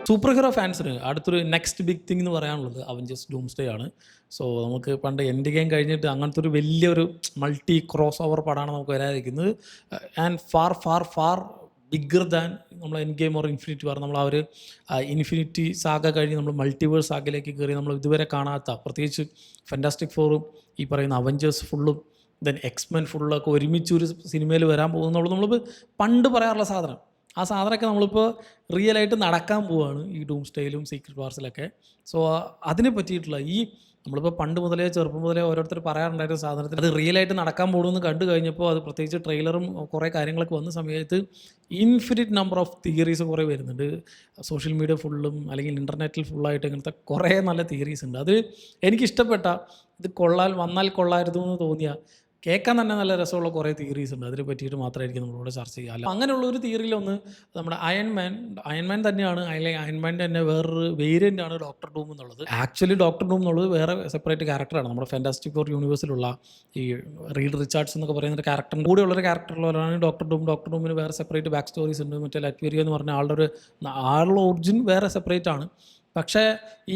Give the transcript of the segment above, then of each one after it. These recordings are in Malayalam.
സൂപ്പർ ഹീറോ ഫാൻസിന് അടുത്തൊരു നെക്സ്റ്റ് ബിഗ് തിങ് എന്ന് പറയാനുള്ളത് അവഞ്ചേഴ്സ് ഡൂംസ്ഡേ ആണ്. സോ നമുക്ക് പണ്ട് എൻഡ് ഗെയിം കഴിഞ്ഞിട്ട് അങ്ങനത്തെ ഒരു വലിയൊരു മൾട്ടി ക്രോസ് ഓവർ പടമാണ് നമുക്ക് വരാതിരിക്കുന്നത്. And far far far bigger than നമ്മൾ Endgame or Infinity War. നമ്മൾ ആ ഒരു ഇൻഫിനിറ്റി സാഗ കഴിഞ്ഞ് നമ്മൾ മൾട്ടിവേഴ്സ് സാഗയിലേക്ക് കയറി നമ്മൾ ഇതുവരെ കാണാത്ത, പ്രത്യേകിച്ച് ഫാന്റാസ്റ്റിക് ഫോറും ഈ പറയുന്ന അവഞ്ചേഴ്സ് ഫുള്ളും ദെൻ എക്സ്മെൻ ഫുള്ളൊക്കെ ഒരുമിച്ച് ഒരു സിനിമയിൽ വരാൻ പോകുന്നുള്ളത് നമ്മളിപ്പോൾ പണ്ട് പറയാറുള്ള സാധനം. ആ സാധനമൊക്കെ നമ്മളിപ്പോൾ റിയലായിട്ട് നടക്കാൻ പോവുകയാണ് ഈ ഡൂംസ്ഡേയിലും സീക്രട്ട് വാർസിലൊക്കെ. സോ അതിനെ പറ്റിയിട്ടുള്ള നമ്മളിപ്പോൾ പണ്ട് മുതലേ ചെറുപ്പം മുതലേ ഓരോരുത്തർ പറയാറുണ്ടായിരുന്ന സാധനത്തിൽ അത് റിയലായിട്ട് നടക്കാൻ പോകുമെന്ന് കണ്ടു കഴിഞ്ഞപ്പോൾ അത് പ്രത്യേകിച്ച് ട്രെയിലറും കുറേ കാര്യങ്ങളൊക്കെ വന്ന സമയത്ത് ഇൻഫിനിറ്റ് നമ്പർ ഓഫ് തിയറീസ് കുറേ വരുന്നുണ്ട്. സോഷ്യൽ മീഡിയ ഫുള്ളും അല്ലെങ്കിൽ ഇൻ്റർനെറ്റിൽ ഫുള്ളായിട്ട് ഇങ്ങനത്തെ കുറേ നല്ല തിയറീസ് ഉണ്ട്. അത് എനിക്കിഷ്ടപ്പെട്ട, ഇത് വന്നാൽ കൊള്ളായിരുന്നു എന്ന് തോന്നിയ, കേൾക്കാൻ തന്നെ നല്ല രസമുള്ള കുറേ തിയറീസ് ഉണ്ട്. അതിനെ പറ്റിയിട്ട് മാത്രമായിരിക്കും നമ്മളിവിടെ ചർച്ച ചെയ്യുക. അല്ല, അങ്ങനെയുള്ള ഒരു തിയറിയിലൊന്ന് നമ്മുടെ അയൺമാൻ തന്നെയാണ്. അല്ലെങ്കിൽ അയൺമാൻ്റെ തന്നെ വേറൊരു വേരിയൻ്റ് ആണ് ഡോക്ടർ ഡൂം എന്നുള്ളത്. ആക്ച്വലി ഡോക്ടർ ഡൂം എന്നുള്ളത് വേറെ സെപ്പറേറ്റ് ക്യാരക്ടറാണ്. നമ്മുടെ ഫാന്റാസ്റ്റിക് ഫോർ യൂണിവേഴ്സിലുള്ള ഈ റീഡ് റിച്ചാർഡ്സ് എന്നൊക്കെ പറയുന്ന ഒരു ക്യാരക്ടറിൻ്റെ കൂടെയുള്ളൊരു ക്യാരക്ടറുള്ളവരാണ് ഡോക്ടർ ഡൂം. ഡോക്ടർ ഡൂമിന് വേറെ സെപ്പറേറ്റ് ബാക്ക് സ്റ്റോറീസ് ഉണ്ട്. മറ്റേ ലാറ്റ്വേരിയ എന്ന് പറഞ്ഞ ആളുടെ ഒറിജിൻ വേറെ സെപ്പറേറ്റ് ആണ്. പക്ഷേ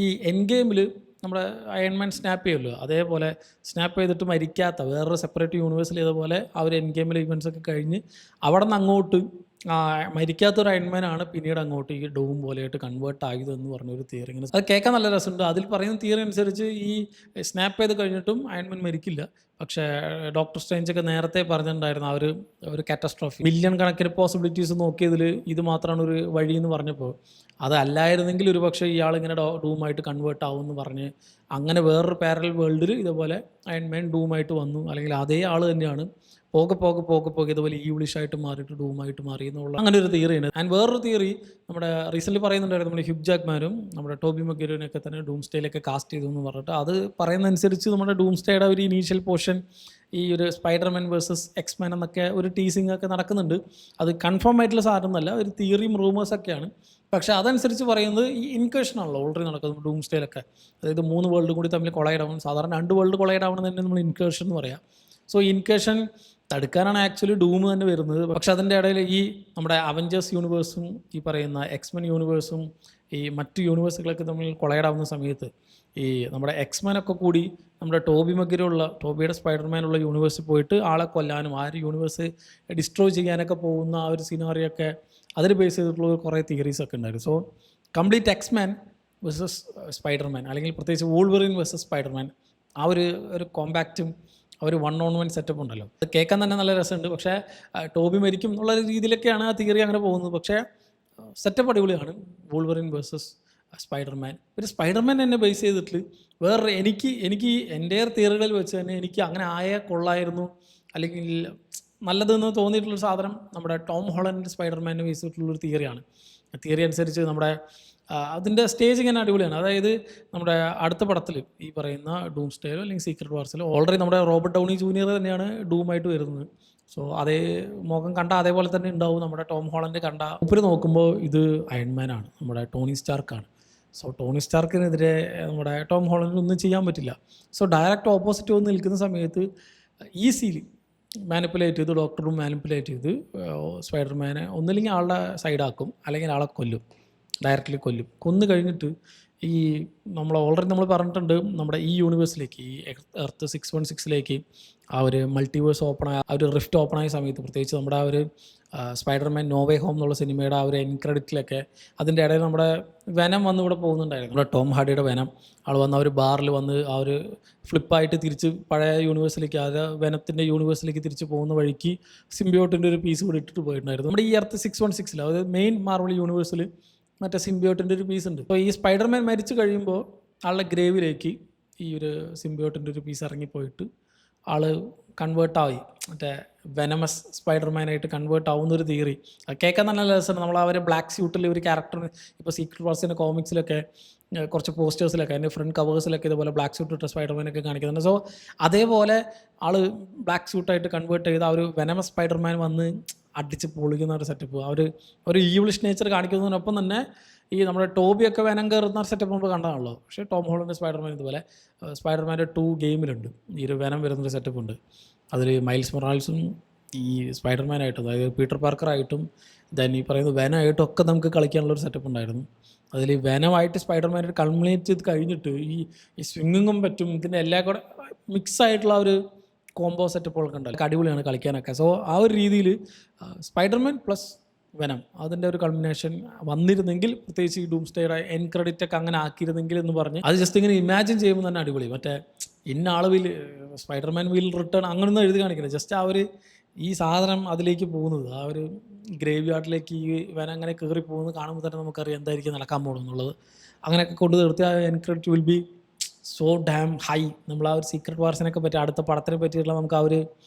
ഈ എൻഡ് ഗെയിമിൽ നമ്മുടെ അയൺമാൻ സ്നാപ്പ് ചെയ്യുമല്ലോ, അതേപോലെ സ്നാപ്പ് ചെയ്തിട്ട് മരിക്കാത്ത വേറൊരു സെപ്പറേറ്റ് യൂണിവേഴ്സിൽ ഇതേപോലെ അവർ എൻഡ് ഗെയിമിൽ ഇവൻറ്റ്സ് ഒക്കെ കഴിഞ്ഞ് അവിടെ നിന്ന് അങ്ങോട്ട് മരിക്കാത്തൊരു അയൺമാനാണ് പിന്നീട് അങ്ങോട്ട് ഈ ഡൂം പോലെയായിട്ട് കൺവേർട്ട് ആയതെന്ന് പറഞ്ഞൊരു തിയറി. ഇങ്ങനെ അത് കേൾക്കാൻ നല്ല രസമുണ്ട്. അതിൽ പറയുന്ന തിയറി അനുസരിച്ച് ഈ സ്നാപ്പ് ചെയ്ത് കഴിഞ്ഞിട്ടും അയൺമാൻ മരിക്കില്ല. പക്ഷേ ഡോക്ടർ സ്ട്രേഞ്ചൊക്കെ നേരത്തെ പറഞ്ഞിട്ടുണ്ടായിരുന്നു ആ ഒരു കാറ്റസ്ട്രോഫി, മില്യൺ കണക്കിന് പോസിബിലിറ്റീസ് നോക്കിയതിൽ ഇത് മാത്രമാണ് ഒരു വഴി എന്ന് പറഞ്ഞപ്പോൾ, അതല്ലായിരുന്നെങ്കിൽ ഒരു പക്ഷേ ഇയാളിങ്ങനെ ഡൂമായിട്ട് കൺവേർട്ട് ആവും എന്ന് പറഞ്ഞ് അങ്ങനെ വേറൊരു പാരലൽ വേൾഡിൽ ഇതേപോലെ അയൺമാൻ ഡൂമായിട്ട് വന്നു. അല്ലെങ്കിൽ അതേ ആൾ തന്നെയാണ് പോകെ ഇതുപോലെ ഈവിളിഷായിട്ട് മാറിയിട്ട് ഡൂമായിട്ട് മാറി എന്നുള്ള അങ്ങനെ ഒരു തിയറിയാണ്. ആൻഡ് വേറൊരു തിയറി നമ്മുടെ റീസെൻ്റ്ലി പറയുന്നുണ്ടായിരുന്നു, നമ്മുടെ ഹ്യൂ ജാക്ക്മാനും നമ്മുടെ ടോബി മഗ്വയറിനെയൊക്കെ തന്നെ ഡൂംസ്ഡേയിലൊക്കെ കാസ്റ്റ് ചെയ്തു എന്ന് പറഞ്ഞിട്ട്. അത് പറയുന്നതനുസരിച്ച് നമ്മുടെ ഡൂംസ്ഡേയുടെ ഒരു ഇനീഷ്യൽ പോർഷൻ ഈ ഒരു സ്പൈഡർമാൻ വേഴ്സസ് എക്സ്മാൻ എന്നൊക്കെ ഒരു ടീസിങ് ഒക്കെ നടക്കുന്നുണ്ട്. അത് കൺഫേം ആയിട്ടുള്ള സാധനമൊന്നുമല്ല, ഒരു തിയറിയും റൂമേഴ്സൊക്കെയാണ്. പക്ഷേ അതനുസരിച്ച് പറയുന്നത് ഈ ഇൻകേഷനാണല്ലോ ഓൾറെഡി നടക്കുന്നത് ഡൂംസ്ഡേയിലൊക്കെ. അതായത് 3 വേൾഡ് കൂടി തമ്മിൽ കൊളൈഡ് ആവണം. സാധാരണ 2 വേൾഡ് കൊളൈഡ് ആവണം തന്നെ നമ്മൾ ഇൻകേഷൻ എന്ന് പറയാം. സോ ഇൻകേഷൻ തടുക്കാനാണ് ആക്ച്വലി ഡൂം തന്നെ വരുന്നത്. പക്ഷെ അതിൻ്റെ ഇടയിൽ ഈ നമ്മുടെ അവഞ്ചേഴ്സ് യൂണിവേഴ്സും ഈ പറയുന്ന എക്സ്മെൻ യൂണിവേഴ്സും ഈ മറ്റ് യൂണിവേഴ്സുകളൊക്കെ തമ്മിൽ കൊളൈഡാവുന്ന സമയത്ത് ഈ നമ്മുടെ എക്സ്മെനൊക്കെ കൂടി നമ്മുടെ ടോബിയുടെ സ്പൈഡർമാനുള്ള യൂണിവേഴ്സിൽ പോയിട്ട് ആളെ കൊല്ലാനും ആ ഒരു യൂണിവേഴ്സ് ഡിസ്ട്രോയ് ചെയ്യാനൊക്കെ പോകുന്ന ആ ഒരു സിനാറിയൊക്കെ അതിന് ബേസ് ചെയ്തിട്ടുള്ള കുറേ തിയറീസൊക്കെ ഉണ്ടായിരുന്നു. So complete X-Men versus Spiderman, അല്ലെങ്കിൽ പ്രത്യേകിച്ച് വൂൾവറിൻ വേഴ്സസ് സ്പൈഡർമാൻ, ആ ഒരു കോമ്പാക്റ്റും ഒരു 1-on-1 സെറ്റപ്പ് ഉണ്ടല്ലോ, അത് കേൾക്കാൻ തന്നെ നല്ല രസമുണ്ട്. പക്ഷേ ടോബി മരിക്കും എന്നുള്ള രീതിയിലൊക്കെയാണ് ആ തിയറി അങ്ങനെ പോകുന്നത്. പക്ഷേ സെറ്റപ്പ് അടിപൊളിയാണ്. Wolverine versus Spiderman. ഒരു സ്പൈഡർമാൻ എന്നെ ബേസ് ചെയ്തിട്ട് വേറെ എനിക്ക് എൻ്റെ തിയറികളിൽ വെച്ച് തന്നെ എനിക്ക് അങ്ങനെ കൊള്ളായിരുന്നു അല്ലെങ്കിൽ നല്ലതെന്ന് തോന്നിയിട്ടുള്ളൊരു സാധനം നമ്മുടെ ടോം ഹോളണ്ട് സ്പൈഡർമാനെ ബേസ് ചെയ്തിട്ടുള്ളൊരു തിയറിയാണ്. തിയറി അനുസരിച്ച് നമ്മുടെ അതിൻ്റെ സ്റ്റേജ് ഇങ്ങനെ അടിപൊളിയാണ്. അതായത് നമ്മുടെ അടുത്ത പടത്തിൽ ഈ പറയുന്ന ഡൂംസ്ഡേയിലോ അല്ലെങ്കിൽ സീക്രട്ട് വാർസിലോ ഓൾറെഡി നമ്മുടെ റോബർട്ട് ഡൗണി ജൂനിയർ തന്നെയാണ് ഡൂമായിട്ട് വരുന്നത്. സോ അതേ മുഖം കണ്ട അതേപോലെ തന്നെ ഉണ്ടാവും നമ്മുടെ ടോം ഹോളണ്ട് കണ്ട. ഉപ്പര് നോക്കുമ്പോൾ ഇത് അയൺമാനാണ്, നമ്മുടെ ടോണി സ്റ്റാർക്കാണ്. സോ ടോണി സ്റ്റാർക്കിനെതിരെ നമ്മുടെ ടോം ഹോളണ്ടിന് ഒന്നും ചെയ്യാൻ പറ്റില്ല. സോ ഡയറക്റ്റ് ഓപ്പോസിറ്റ് വന്ന് നിൽക്കുന്ന സമയത്ത് ഈസിലി മാനിപ്പുലേറ്റ് ചെയ്ത് ഡോക്ടറും മാനിപ്പുലേറ്റ് ചെയ്ത് സ്പൈഡർമാനെ ഒന്നില്ലെങ്കിൽ ആളുടെ സൈഡാക്കും, അല്ലെങ്കിൽ ആളെ ഡയറക്റ്റ്ലി കൊന്നു കഴിഞ്ഞിട്ട് ഈ നമ്മൾ പറഞ്ഞിട്ടുണ്ട് നമ്മുടെ ഈ യൂണിവേഴ്സിലേക്ക്, ഈ എർത്ത് 616ലേക്ക് ആ ഒരു മൾട്ടിവേഴ്സ് ഓപ്പണായ ആ ഒരു റിഫ്റ്റ് ഓപ്പണായ സമയത്ത്, പ്രത്യേകിച്ച് നമ്മുടെ ആ ഒരു സ്പൈഡർമാൻ നോ വേ ഹോം എന്നുള്ള സിനിമയുടെ ആ ഒരു എൻഡ് ക്രെഡിറ്റിലൊക്കെ അതിൻ്റെ ഇടയിൽ നമ്മുടെ വെനം വന്ന് ഇവിടെ പോകുന്നുണ്ടായിരുന്നു. നമ്മുടെ ടോം ഹാർഡിയുടെ വെനം ആൾ വന്ന് ആ ഒരു ബാറിൽ വന്ന് ആ ഒരു ഫ്ലിപ്പായിട്ട് തിരിച്ച് പഴയ യൂണിവേഴ്സിലേക്ക്, അത് വെനത്തിൻ്റെ യൂണിവേഴ്സിലേക്ക് തിരിച്ച് പോകുന്ന വഴിക്ക് സിംബിയോട്ടിൻ്റെ ഒരു പീസ് കൂടി ഇട്ടിട്ട് പോയിട്ടുണ്ടായിരുന്നു. നമ്മുടെ ഈ എർത്ത് 616 അതായത് മെയിൻ മാർവൽ യൂണിവേഴ്സിൽ മറ്റേ സിംബിയോട്ടിൻ്റെ ഒരു പീസ് ഉണ്ട്. അപ്പോൾ ഈ സ്പൈഡർമാൻ മരിച്ചു കഴിയുമ്പോൾ ആളുടെ ഗ്രേവിലേക്ക് ഈ ഒരു സിംബിയോട്ടിൻ്റെ ഒരു പീസ് ഇറങ്ങിപ്പോയിട്ട് ആൾ കൺവേർട്ടായി മറ്റേ വെനമസ് സ്പൈഡർമാനായിട്ട് കൺവേർട്ട് ആവുന്നൊരു തിയറി. അത് കേൾക്കാൻ നല്ല രസമാണ്. നമ്മൾ ആ ഒരു ബ്ലാക്ക് സ്യൂട്ടിൽ ഒരു ക്യാരക്ടറിന് ഇപ്പോൾ സീക്രട്ട് വാർസിൻ്റെ കോമിക്സിലൊക്കെ കുറച്ച് പോസ്റ്റേഴ്സിലൊക്കെ അതിൻ്റെ ഫ്രണ്ട് കവേഴ്സിലൊക്കെ ഇതുപോലെ ബ്ലാക്ക് സ്യൂട്ട് ഇട്ട സ്പൈഡർമാനൊക്കെ കാണിക്കുന്നുണ്ട്. സോ അതേപോലെ ആൾ ബ്ലാക്ക് സ്യൂട്ടായിട്ട് കൺവേർട്ട് ചെയ്ത് ആ ഒരു വെനമസ് സ്പൈഡർമാൻ വന്ന് അടിച്ച് പൊളിക്കുന്ന ഒരു സെറ്റപ്പ്, ഒരു ഈവിളിഷ് നേച്ചർ കാണിക്കുന്നതിനൊപ്പം തന്നെ ഈ നമ്മുടെ ടോബിയൊക്കെ വെനം കയറുന്ന സെറ്റപ്പ് നമ്മൾ കണ്ടതാണല്ലോ. പക്ഷേ ടോം ഹോളണ്ട് സ്പൈഡർമാൻ ഇതുപോലെ സ്പൈഡർമാൻ്റെ 2 ഗെയിമിലുണ്ട് ഈ ഒരു വെനം വരുന്നൊരു സെറ്റപ്പ് ഉണ്ട്. അതിൽ മൈൽസ് മൊറാൽസും ഈ സ്പൈഡർമാനായിട്ടും, അതായത് പീറ്റർ പാർക്കറായിട്ടും ദെൻ ഈ പറയുന്ന വെനായിട്ടും ഒക്കെ നമുക്ക് കളിക്കാനുള്ളൊരു സെറ്റപ്പ് ഉണ്ടായിരുന്നു. അതിൽ വെനമായിട്ട് സ്പൈഡർമാനായിട്ട് കൾമിനേറ്റ് ചെയ്ത് കഴിഞ്ഞിട്ട് ഈ സ്വിങ്ങിങ്ങും പറ്റും, ഇതിൻ്റെ എല്ലാം കൂടെ മിക്സ് ആയിട്ടുള്ള ഒരു കോംബോ സെറ്റപ്പുകളൊക്കെ ഉണ്ടല്ലോ, അടിപൊളിയാണ് കളിക്കാനൊക്കെ. സോ ആ ഒരു രീതിയിൽ സ്പൈഡർമാൻ പ്ലസ് വെനം അതിൻ്റെ ഒരു കൾമിനേഷൻ വന്നിരുന്നെങ്കിൽ, പ്രത്യേകിച്ച് ഈ ഡൂംസ്ഡേയുടെ എൻ ക്രെഡിറ്റ് ഒക്കെ അങ്ങനെ ആക്കിയിരുന്നെങ്കിൽ എന്ന് പറഞ്ഞ് അത് ജസ്റ്റ് ഇങ്ങനെ ഇമാജിൻ ചെയ്യുമ്പോൾ തന്നെ അടിപൊളി. മറ്റേ ഇന്ന ആളുവിൽ സ്പൈഡർമാൻ വീൽ റിട്ടേൺ അങ്ങനെയൊന്നും എഴുതി കാണിക്കില്ല, ജസ്റ്റ് ആ ഒരു ഈ സാധനം അതിലേക്ക് പോകുന്നത്, ആ ഒരു ഗ്രേവ് യാർഡിലേക്ക് ഈ വന അങ്ങനെ കയറി പോകുന്നത് കാണുമ്പോൾ തന്നെ നമുക്കറിയാം എന്തായിരിക്കും നടക്കാൻ പോകുന്നുള്ളത്. അങ്ങനെയൊക്കെ കൊണ്ട് നിർത്തി ആ N credit will be so dam high. നമ്മൾ ആ ഒരു സീക്രട്ട് വാർസിനൊക്കെ പറ്റി, അടുത്ത പടത്തിനെ പറ്റിയിട്ടുള്ള നമുക്ക് ആ ഒരു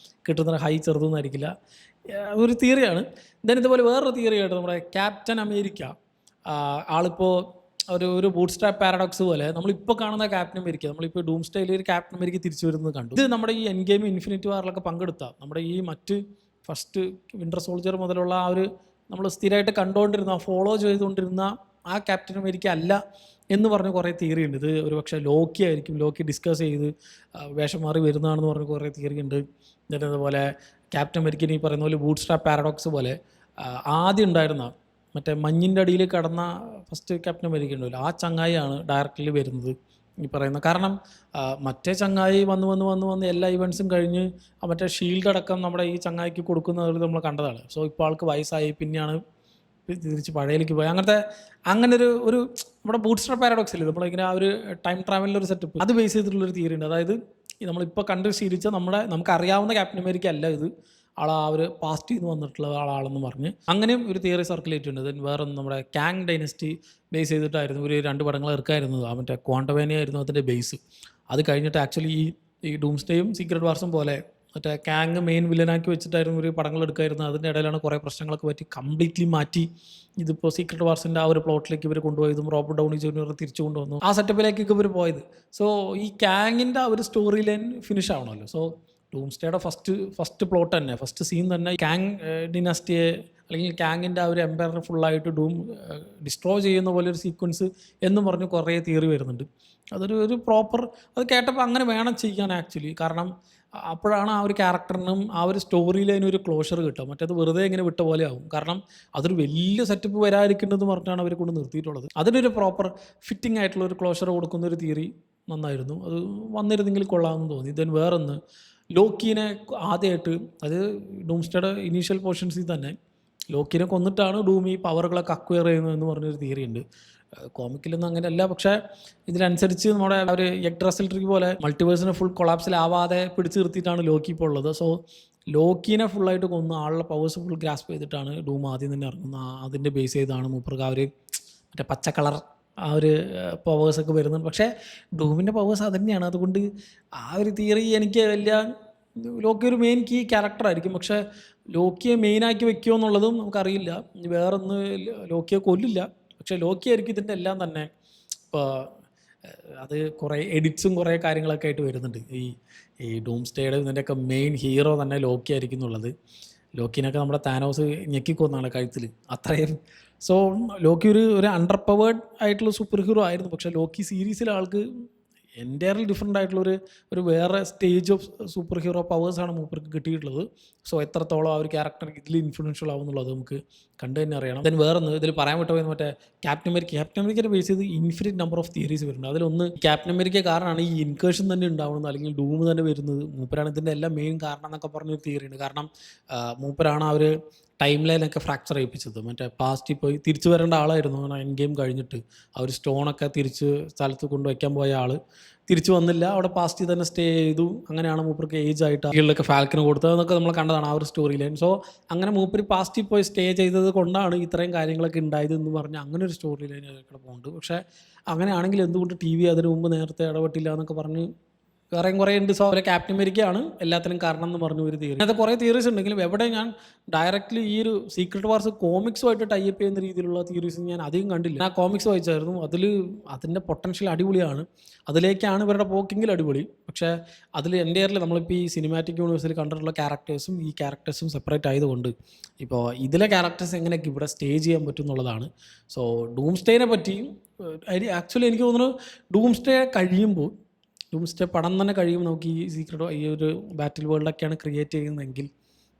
കിട്ടുന്ന ഹൈ ചെറുതൊന്നായിരിക്കില്ല. ഒരു തിയറിയാണ്. ദെൻ ഇതുപോലെ വേറൊരു തിയറി ആയിട്ട് നമ്മുടെ ക്യാപ്റ്റൻ അമേരിക്ക, ആളിപ്പോൾ ഒരു ബൂട്ട് സ്ട്രാപ്പ് പാരഡോക്സ് പോലെ നമ്മളിപ്പോൾ കാണുന്ന ക്യാപ്റ്റൻ അമേരിക്ക, നമ്മളിപ്പോൾ ഡൂംസ്ഡേയിൽ ഒരു ക്യാപ്റ്റൻ അമേരിക്ക തിരിച്ചു വരുന്നത് കണ്ടു. ഇത് നമ്മുടെ ഈ എൻ ഗെയിം ഇൻഫിനിറ്റി വാറിലൊക്കെ പങ്കെടുത്ത നമ്മുടെ ഈ മറ്റ് ഫസ്റ്റ് വിൻ്റർ സോൾജർ മുതലുള്ള ആ ഒരു നമ്മൾ സ്ഥിരമായിട്ട് കണ്ടുകൊണ്ടിരുന്ന, ഫോളോ ചെയ്തുകൊണ്ടിരുന്ന ആ ക്യാപ്റ്റൻ അമേരിക്ക അല്ല എന്ന് പറഞ്ഞ് കുറേ തിയറി ഉണ്ട്. ഇത് ഒരു പക്ഷേ ലോക്കി ആയിരിക്കും, ലോക്കി ഡിസ്കസ് ചെയ്ത് വേഷം മാറി വരുന്നതാണെന്ന് പറഞ്ഞ് കുറേ തിയറി ഉണ്ട്. എന്നിട്ട് അതുപോലെ ക്യാപ്റ്റൻ അമേരിക്കൻ ഈ പറയുന്ന പോലെ ബൂട്ട് സ്ട്രാപ്പ് പാരഡോക്സ് പോലെ ആദ്യം ഉണ്ടായിരുന്ന മറ്റേ മഞ്ഞിൻ്റെ അടിയിൽ കടന്ന ഫസ്റ്റ് ക്യാപ്റ്റൻ അമേരിക്ക ഉണ്ടല്ലോ, ആ ചങ്ങായിയാണ് ഡയറക്റ്റ്ലി വരുന്നത് ഈ പറയുന്നത്. കാരണം മറ്റേ ചങ്ങായി വന്ന് എല്ലാ ഇവൻറ്റ്സും കഴിഞ്ഞ് മറ്റേ ഷീൽഡ് അടക്കം നമ്മുടെ ഈ ചങ്ങായിക്ക് കൊടുക്കുന്നത് നമ്മൾ കണ്ടതാണ്. സോ ഇപ്പോൾ ആൾക്ക് വയസ്സായി, പിന്നെയാണ് തിരിച്ച് പഴയയിലേക്ക് പോയി. അങ്ങനെ ഒരു നമ്മുടെ ബൂട്ട് സ്ട്രാപ്പ് പാരഡോക്സ് ഇല്ലേ, നമ്മളിങ്ങനെ ആ ഒരു ടൈം ട്രാവലിൻ്റെ സെറ്റപ്പ് അത് ബേസ് ചെയ്തിട്ടുള്ളൊരു തിയറി ഉണ്ട്. അതായത് നമ്മളിപ്പോൾ കണ്ട് ശീലിച്ച നമുക്കറിയാവുന്ന ക്യാപ്റ്റൻ അമേരിക്ക അല്ല ഇത്, ആ ഒരു പാസ്റ്റിൽ നിന്ന് വന്നിട്ടുള്ള ആളാണെന്ന് പറഞ്ഞ് അങ്ങനെയും ഒരു തിയറി സർക്കുലേറ്റ് ചെയ്യുന്നുണ്ട്. ദെൻ വേറെ നമ്മുടെ കാങ് ഡൈനസ്റ്റി ബേസ് ചെയ്തിട്ടായിരുന്നു ഒരു 2 പടങ്ങൾ ഇറക്കായിരുന്നത്. ആ മറ്റേ ക്വാണ്ടവേനിയ ആയിരുന്നു അതിൻ്റെ ബേസ്. അത് കഴിഞ്ഞിട്ട് ആക്ച്വലി ഈ ഡൂംസ്ഡേയും സീക്രട്ട് വാർസും പോലെ മറ്റേ കാങ് മെയിൻ വില്ലനാക്കി വെച്ചിട്ടായിരുന്നു ഒരു പടങ്ങൾ എടുക്കായിരുന്നത്. അതിൻ്റെ ഇടയിലാണ് കുറേ പ്രശ്നങ്ങളൊക്കെ പറ്റി കംപ്ലീറ്റ്ലി മാറ്റി ഇതിപ്പോൾ സീക്രട്ട് വാർസിൻ്റെ ആ ഒരു പ്ലോട്ടിലേക്ക് ഇവർ കൊണ്ടുപോയതും റോബർട്ട് ഡൗണി ജൂനിയർ തിരിച്ചു കൊണ്ടുവന്നു, ആ സെറ്റപ്പിലേക്കൊക്കെ ഇവർ പോയത്. സോ ഈ കാങ്ങിൻ്റെ ആ ഒരു സ്റ്റോറി ലൈൻ ഫിനിഷ് ആവണമല്ലോ. സോ ഡൂംസ്ഡേയുടെ ഫസ്റ്റ് പ്ലോട്ട് തന്നെ, ഫസ്റ്റ് സീൻ തന്നെ കാങ് ഡിനാസ്റ്റിയെ അല്ലെങ്കിൽ കാങ്ങിൻ്റെ ആ ഒരു എംപയറിനെ ഫുള്ളായിട്ട് ഡിസ്ട്രോയ് ചെയ്യുന്ന പോലെ ഒരു സീക്വൻസ് എന്നും പറഞ്ഞ് കുറേ തിയറി വരുന്നുണ്ട്. ഒരു പ്രോപ്പർ അത് കേട്ടപ്പോൾ അങ്ങനെ വേണം ചെയ്യാൻ ആക്ച്വലി. കാരണം അപ്പോഴാണ് ആ ഒരു ക്യാരക്ടറിനും ആ ഒരു സ്റ്റോറി ലൈനും ഒരു ക്ലോഷർ കിട്ടുക. മറ്റേത് വെറുതെ ഇങ്ങനെ വിട്ട പോലെ ആവും. കാരണം അതൊരു വലിയ സെറ്റപ്പ് വരാതിരിക്കേണ്ടതെന്ന് പറഞ്ഞിട്ടാണ് അവരെ കൊണ്ട് നിർത്തിയിട്ടുള്ളത്. അതിനൊരു പ്രോപ്പർ ഫിറ്റിംഗ് ആയിട്ടുള്ള ഒരു ക്ലോഷർ കൊടുക്കുന്ന ഒരു തിയറി നന്നായിരുന്നു. അത് വന്നിരുന്നെങ്കിൽ കൊള്ളാമെന്ന് തോന്നി. ദെൻ വേറൊന്ന്, ലോക്കീനെ ആദ്യമായിട്ട്, അത് ഡൂംസ്ഡേയുടെ ഇനീഷ്യൽ പോർഷൻസിൽ തന്നെ ലോക്കീനെ കൊന്നിട്ടാണ് ഡൂം ഈ പവറുകളൊക്കെ അക്വയർ ചെയ്യുന്നത് എന്ന് പറഞ്ഞൊരു തിയറി ഉണ്ട്. കോമിക്കിലൊന്നും അങ്ങനെയല്ല, പക്ഷേ ഇതിനനുസരിച്ച് നമ്മുടെ ഒരു യഗ്ഡ്രസൽ ട്രീ പോലെ മൾട്ടിവേഴ്സിനെ ഫുൾ കൊളാപ്സിലാവാതെ പിടിച്ചു നിർത്തിയിട്ടാണ് ലോക്കി ഇപ്പോൾ ഉള്ളത്. സോ ലോക്കീനെ ഫുള്ളായിട്ട് കൊന്ന് ആളുടെ പവേഴ്സ് ഫുൾ ഗ്രാസ്പ് ചെയ്തിട്ടാണ് ഡൂം ആദ്യം തന്നെ ഇറങ്ങുന്നത്. അതിൻ്റെ ബേസ് ചെയ്താണ് മൂപ്പർക്ക് ആ ഒരു മറ്റേ പച്ച കളർ ആ ഒരു പവേഴ്സൊക്കെ വരുന്നുണ്ട്. പക്ഷേ ഡൂമിൻ്റെ പവേഴ്സ് അത് തന്നെയാണ്. അതുകൊണ്ട് ആ ഒരു തിയറി എനിക്ക് ലോക്കി ഒരു മെയിൻ കീ ക്യാരക്ടറായിരിക്കും, പക്ഷേ ലോക്കിയെ മെയിനാക്കി വെക്കുമോ എന്നുള്ളതും നമുക്കറിയില്ല. വേറൊന്ന്, ലോക്കിയെ കൊല്ലില്ല, പക്ഷേ ലോക്കി ആയിരിക്കും ഇതിൻ്റെ എല്ലാം തന്നെ. ഇപ്പോൾ അത് കുറേ എഡിറ്റ്സും കുറേ കാര്യങ്ങളൊക്കെ ആയിട്ട് വരുന്നുണ്ട്. ഈ ഡൂംസ്ഡേയുടെ ഇതിൻ്റെയൊക്കെ മെയിൻ ഹീറോ തന്നെ ലോക്കി ആയിരിക്കും എന്നുള്ളത്. ലോക്കിനൊക്കെ നമ്മുടെ താനോസ് ഞെക്കിക്കൊന്നാണ് കഴുത്തിൽ, അത്രയും. സോ ലോക്കി ഒരു അണ്ടർ പവേർഡ് ആയിട്ടുള്ള സൂപ്പർ ഹീറോ ആയിരുന്നു. പക്ഷേ ലോക്കി സീരീസിലെ ആൾക്ക് എൻ്റയർലി ഡിഫറെൻ്റ് ആയിട്ടുള്ളൊരു വേറെ സ്റ്റേജ് ഓഫ് സൂപ്പർ ഹീറോ പവേഴ്സാണ് മൂപ്പർക്ക് കിട്ടിയിട്ടുള്ളത്. സോ എത്രത്തോളം ആ ഒരു ക്യാരക്ടർ ഇതിൽ ഇൻഫ്ലുവൻഷ്യൽ ആവുന്നുള്ളത് നമുക്ക് കണ്ടു തന്നെ അറിയണം. ദെൻ വേറൊന്ന് ഇതിൽ പറയാൻ വിട്ടുപോയത് മറ്റേ ക്യാപ്റ്റൻ അമേരിക്കയുടെ ബേസ് ചെയ്ത് ഇൻഫിനിറ്റ് നമ്പർ ഓഫ് തിയറീസ് വരുന്നുണ്ട്. അതിലൊന്ന് ക്യാപ്റ്റൻ അമേരിക്ക കാരണമാണ് ഈ ഇൻകേഷൻ തന്നെ ഉണ്ടാവുന്നത്, അല്ലെങ്കിൽ ഡൂം തന്നെ വരുന്നത്. മൂപ്പരാണ് ഇതിൻ്റെ എല്ലാം മെയിൻ കാരണം എന്നൊക്കെ പറഞ്ഞൊരു തിയറി ഉണ്ട്. കാരണം മൂപ്പരാണ് ആ ഒരു ടൈം ലൈനൊക്കെ ഫ്രാക്ചർ ചെയ്യിപ്പിച്ചത്. മറ്റേ പാസ്റ്റിൽ പോയി തിരിച്ചു വരേണ്ട ആളായിരുന്നു. കാരണം എൻ ഗെയിം കഴിഞ്ഞിട്ട് ആ ഒരു സ്റ്റോണൊക്കെ തിരിച്ച് സ്ഥലത്ത് കൊണ്ടുവയ്ക്കാൻ പോയ ആൾ തിരിച്ചു വന്നില്ല, അവിടെ പാസ്റ്റിൽ തന്നെ സ്റ്റേ ചെയ്തു. അങ്ങനെയാണ് മൂപ്പർക്ക് ഏജ് ആയിട്ട് കീഴിലൊക്കെ ഫാൽക്കിന് കൊടുത്തത് എന്നൊക്കെ നമ്മൾ കണ്ടതാണ് ആ ഒരു സ്റ്റോറി ലൈൻ. സോ അങ്ങനെ മൂപ്പര് പാസ്റ്റിൽ പോയി സ്റ്റേ ചെയ്തത് കൊണ്ടാണ് ഇത്രയും കാര്യങ്ങളൊക്കെ ഉണ്ടായത് എന്ന് പറഞ്ഞ് അങ്ങനെ ഒരു സ്റ്റോറി ലൈൻ ഒക്കെ പോകുന്നുണ്ട്. പക്ഷേ അങ്ങനെയാണെങ്കിൽ എന്തുകൊണ്ട് TV അതിന് മുമ്പ് നേരത്തെ ഇടപെട്ടില്ല എന്നൊക്കെ പറഞ്ഞ് കുറേ ഉണ്ട്. സോ അവരെ ക്യാപ്റ്റൻ അമേരിക്കയാണ് എല്ലാത്തിനും കാരണം എന്ന് പറഞ്ഞു ഒരു തിയറി. അത് കുറേ തിയറീസ് ഉണ്ടെങ്കിലും എവിടെ ഞാൻ ഡയറക്റ്റ്ലി ഈ ഒരു സീക്രട്ട് വാർസ് കോമിക്സുമായിട്ട് ടൈപ്പ് ചെയ്യുന്ന രീതിയിലുള്ള തിയറീസ് ഞാൻ അധികം കണ്ടില്ല. ഞാൻ കോമിക്സ് വായിച്ചായിരുന്നു, അതിൻ്റെ പൊട്ടൻഷ്യൽ അടിപൊളിയാണ്. അതിലേക്കാണ് ഇവരുടെ പോക്കെങ്കിൽ അടിപൊളി. പക്ഷേ അതിൽ എൻ്റയർലി നമ്മളിപ്പോൾ ഈ സിനിമാറ്റിക് യൂണിവേഴ്സിൽ കണ്ടിട്ടുള്ള ക്യാരക്ടേഴ്സും ഈ ക്യാരക്ടേഴ്സും സെപ്പറേറ്റ് ആയതുകൊണ്ട് ഇപ്പോൾ ഇതിലെ ക്യാരക്ടേഴ്സ് എങ്ങനെയൊക്കെ ഇവിടെ സ്റ്റേ ചെയ്യാൻ പറ്റും എന്നുള്ളതാണ്. സോ ഡൂംസ്ഡേനെ പറ്റിയും ആക്ച്വലി എനിക്ക് തോന്നുന്നു ഡൂംസ്ഡേ കഴിയുമ്പോൾ, ഡൂംസ്ഡേ പടം തന്നെ കഴിയുമ്പോൾ നമുക്ക് ഈ ഒരു ബാറ്റിൽ വേൾഡൊക്കെയാണ് ക്രിയേറ്റ് ചെയ്യുന്നതെങ്കിൽ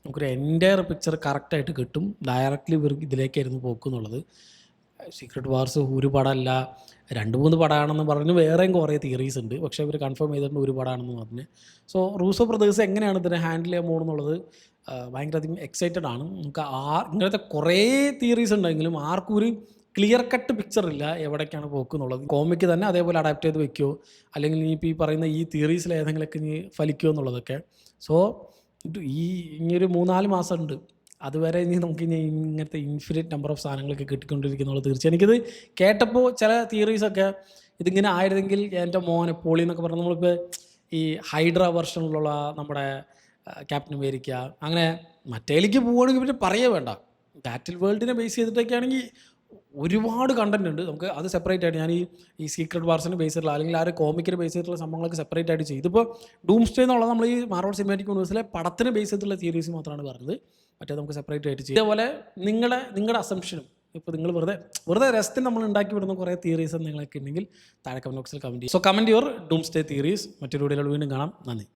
നമുക്കൊരു എൻറ്റയർ പിക്ചർ കറക്റ്റായിട്ട് കിട്ടും. ഡയറക്റ്റ്ലി ഇവർ ഇതിലേക്കായിരുന്നു പോക്കുന്നുള്ളത്. സീക്രട്ട് വാർസ് ഒരു പടമല്ല, 2-3 പടമാണെന്ന് പറഞ്ഞ് വേറെയും കുറേ തിയറീസ് ഉണ്ട്. പക്ഷേ ഇവർ കൺഫേം ചെയ്തിട്ടുണ്ട് ഒരു പടമാണെന്ന് പറഞ്ഞ്. സോ റൂസോ ബ്രദേഴ്സ് എങ്ങനെയാണ് ഇതിനെ ഹാൻഡിൽ ചെയ്യാൻ പോകുന്നുള്ളത് ഭയങ്കരധികം എക്സൈറ്റഡ് ആണ്. നമുക്ക് ഇങ്ങനത്തെ കുറേ തിയറീസ് ഉണ്ടെങ്കിലും ആർക്കും ഒരു ക്ലിയർ കട്ട് പിക്ചർ ഇല്ല എവിടേക്കാണ് പോക്കുന്നുള്ളത്. കോമിക്ക് തന്നെ അതേപോലെ അഡാപ്റ്റ് ചെയ്ത് വെക്കുമോ, അല്ലെങ്കിൽ ഇനിയിപ്പോൾ ഈ പറയുന്ന ഈ തിയറീസിൽ ഏതെങ്കിലുമൊക്കെ ഇനി ഫലിക്കുമോ എന്നുള്ളതൊക്കെ. സോ ഇനിയൊരു 3-4 മാസം ഉണ്ട്. അതുവരെ നമുക്ക് ഇങ്ങനത്തെ ഇൻഫിനിറ്റ് നമ്പർ ഓഫ് സാധനങ്ങളൊക്കെ കിട്ടിക്കൊണ്ടിരിക്കുന്നുള്ളത് തീർച്ചയായും. എനിക്കിത് കേട്ടപ്പോൾ ചില തിയറീസൊക്കെ ഇതിങ്ങനെ ആയിരുന്നെങ്കിൽ എൻ്റെ മോനെ പോളി എന്നൊക്കെ പറഞ്ഞാൽ നമ്മളിപ്പോൾ ഈ ഹൈഡ്ര വെർഷനിലുള്ള നമ്മുടെ ക്യാപ്റ്റൻ അമേരിക്ക അങ്ങനെ മറ്റേലേക്ക് പോവുകയാണെങ്കിൽ പിന്നെ പറയേ വേണ്ട. ബാറ്റിൽ വേൾഡിനെ ബേസ് ചെയ്തിട്ടൊക്കെ ആണെങ്കിൽ ഒരുപാട് കണ്ടന്റ് ഉണ്ട്. നമുക്ക് അത് സെപ്പറേറ്റ് ആയിട്ട് ഞാൻ ഈ സീക്രട്ട് വാർസിന് ബേസ് ചെയ്തിട്ടുള്ള അല്ലെങ്കിൽ ആ ഒരു കോമിക്കിന് ബേസ് ചെയ്തിട്ടുള്ള സംഭവങ്ങളൊക്കെ സെപ്പറേറ്റ് ആയിട്ട് ചെയ്യും. ഇതിപ്പോൾ ഡൂംസ്ഡേ എന്നുള്ളത് നമ്മൾ ഈ മാർവൽ സിനിമാറ്റിക് യൂണിവേഴ്സിലെ പടത്തിന് ബേസ് ചെയ്തിട്ടുള്ള തിയറീസ് മാത്രമാണ് പറഞ്ഞത്. മറ്റേ നമുക്ക് സെപ്പറേറ്റ് ആയിട്ട് ചെയ്യും. ഇതേപോലെ നിങ്ങളുടെ അസംഷനും ഇപ്പോൾ നിങ്ങൾ വെറുതെ രസത്തിന് നമ്മൾ ഉണ്ടാക്കി വിടുന്ന കുറേ തിയറീസ് നിങ്ങളൊക്കെ ഉണ്ടെങ്കിൽ താഴെ കമൻറ്റ് ബോക്സിൽ കമൻറ്റ് ചെയ്യും. So comment your doomsday theories. മറ്റൊരു വീഡിയോയിൽ വീണ്ടും കാണാം. നന്ദി.